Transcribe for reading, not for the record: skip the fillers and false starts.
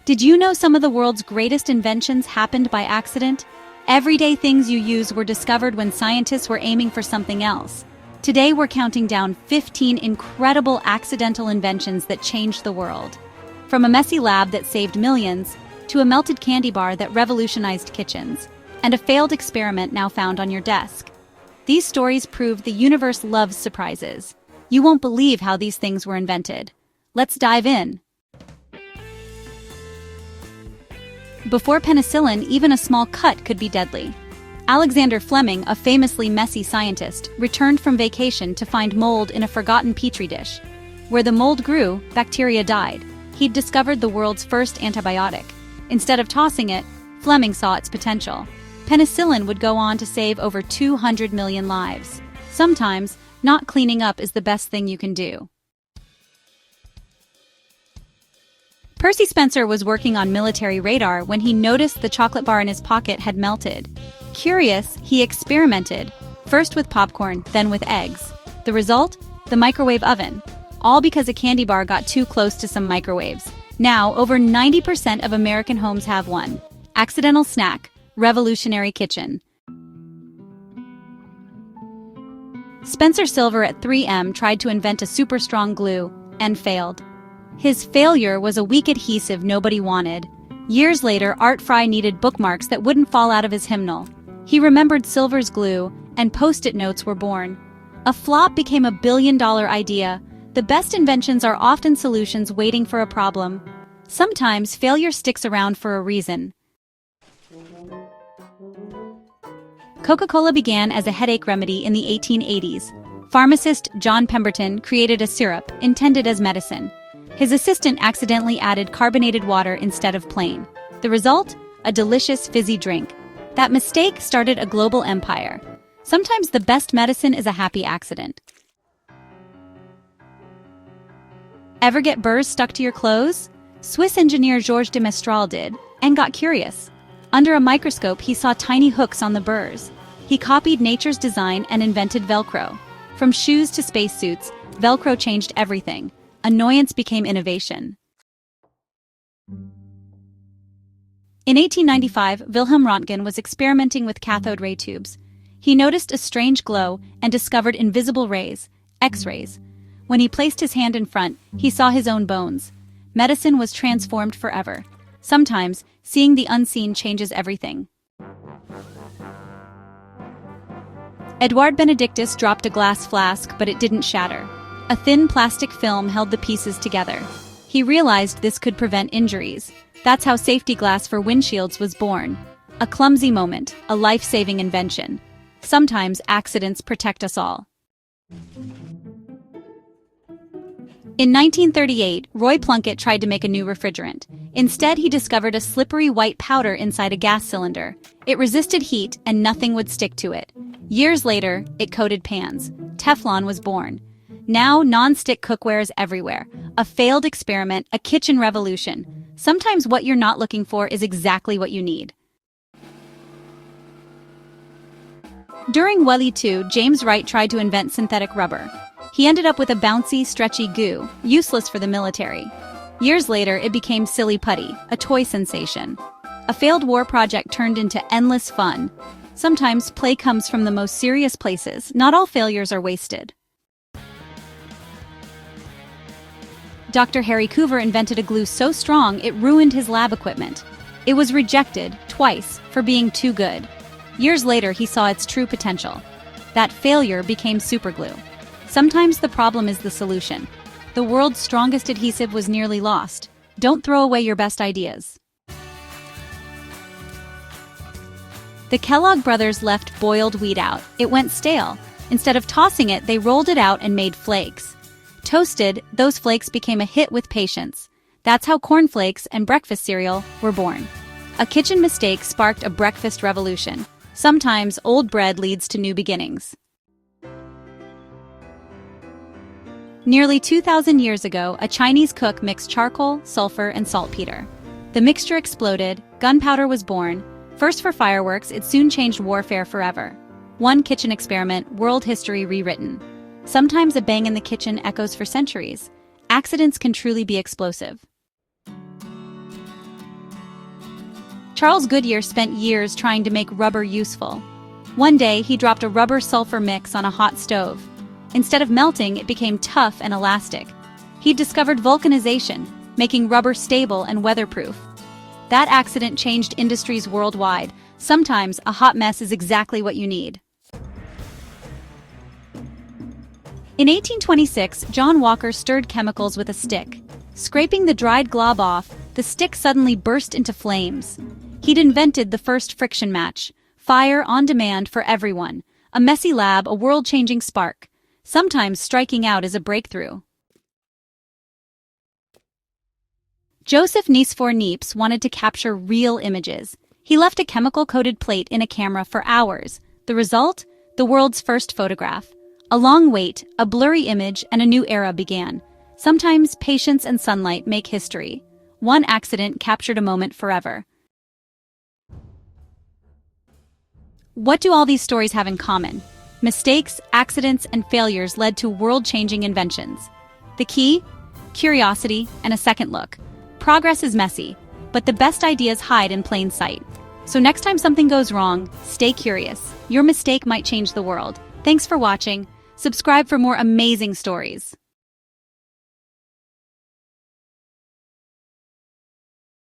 Did you know some of the world's greatest inventions happened by accident? Everyday things you use were discovered when scientists were aiming for something else. Today we're counting down 15 incredible accidental inventions that changed the world. From a messy lab that saved millions, to a melted candy bar that revolutionized kitchens, and a failed experiment now found on your desk. These stories prove the universe loves surprises. You won't believe how these things were invented. Let's dive in. Before penicillin, even a small cut could be deadly. Alexander Fleming, a famously messy scientist, returned from vacation to find mold in a forgotten petri dish. Where the mold grew, bacteria died. He'd discovered the world's first antibiotic. Instead of tossing it, Fleming saw its potential. Penicillin would go on to save over 200 million lives. Sometimes, not cleaning up is the best thing you can do. Percy Spencer was working on military radar when he noticed the chocolate bar in his pocket had melted. Curious, he experimented, first with popcorn, then with eggs. The result? The microwave oven. All because a candy bar got too close to some microwaves. Now, over 90% of American homes have one. Accidental snack, revolutionary kitchen. Spencer Silver at 3M tried to invent a super strong glue and failed. His failure was a weak adhesive nobody wanted. Years later, Art Fry needed bookmarks that wouldn't fall out of his hymnal. He remembered Silver's glue, and Post-it notes were born. A flop became a billion-dollar idea. The best inventions are often solutions waiting for a problem. Sometimes failure sticks around for a reason. Coca-Cola began as a headache remedy in the 1880s. Pharmacist John Pemberton created a syrup intended as medicine. His assistant accidentally added carbonated water instead of plain. The result? A delicious fizzy drink. That mistake started a global empire. Sometimes the best medicine is a happy accident. Ever get burrs stuck to your clothes? Swiss engineer Georges de Mestral did, and got curious. Under a microscope, he saw tiny hooks on the burrs. He copied nature's design and invented Velcro. From shoes to spacesuits, Velcro changed everything. Annoyance became innovation. In 1895, Wilhelm Röntgen was experimenting with cathode ray tubes. He noticed a strange glow and discovered invisible rays, X-rays. When he placed his hand in front, he saw his own bones. Medicine was transformed forever. Sometimes, seeing the unseen changes everything. Edouard Benedictus dropped a glass flask, but it didn't shatter. A thin plastic film held the pieces together. He realized this could prevent injuries. That's how safety glass for windshields was born. A clumsy moment, a life-saving invention. Sometimes accidents protect us all. In 1938, Roy Plunkett tried to make a new refrigerant. Instead, he discovered a slippery white powder inside a gas cylinder. It resisted heat and nothing would stick to it. Years later, it coated pans. Teflon was born. Now, non-stick cookware is everywhere. A failed experiment, a kitchen revolution. Sometimes what you're not looking for is exactly what you need. During World War II, James Wright tried to invent synthetic rubber. He ended up with a bouncy, stretchy goo, useless for the military. Years later, it became silly putty, a toy sensation. A failed war project turned into endless fun. Sometimes play comes from the most serious places. Not all failures are wasted. Dr. Harry Coover invented a glue so strong it ruined his lab equipment. It was rejected, twice, for being too good. Years later, he saw its true potential. That failure became superglue. Sometimes the problem is the solution. The world's strongest adhesive was nearly lost. Don't throw away your best ideas. The Kellogg brothers left boiled wheat out. It went stale. Instead of tossing it, they rolled it out and made flakes. Toasted, those flakes became a hit with patience. That's how cornflakes and breakfast cereal were born. A kitchen mistake sparked a breakfast revolution. Sometimes old bread leads to new beginnings. Nearly 2,000 years ago, a Chinese cook mixed charcoal, sulfur, and saltpeter. The mixture exploded, gunpowder was born. First for fireworks, it soon changed warfare forever. One kitchen experiment, world history rewritten. Sometimes a bang in the kitchen echoes for centuries. Accidents can truly be explosive. Charles Goodyear spent years trying to make rubber useful. One day, he dropped a rubber-sulfur mix on a hot stove. Instead of melting, it became tough and elastic. He discovered vulcanization, making rubber stable and weatherproof. That accident changed industries worldwide. Sometimes, a hot mess is exactly what you need. In 1826, John Walker stirred chemicals with a stick. Scraping the dried glob off, the stick suddenly burst into flames. He'd invented the first friction match, fire on demand for everyone. A messy lab, a world-changing spark. Sometimes striking out is a breakthrough. Joseph Nicephore Niepce wanted to capture real images. He left a chemical-coated plate in a camera for hours. The result? The world's first photograph. A long wait, a blurry image, and a new era began. Sometimes patience and sunlight make history. One accident captured a moment forever. What do all these stories have in common? Mistakes, accidents, and failures led to world-changing inventions. The key? Curiosity and a second look. Progress is messy, but the best ideas hide in plain sight. So next time something goes wrong, stay curious. Your mistake might change the world. Thanks for watching. Subscribe for more amazing stories.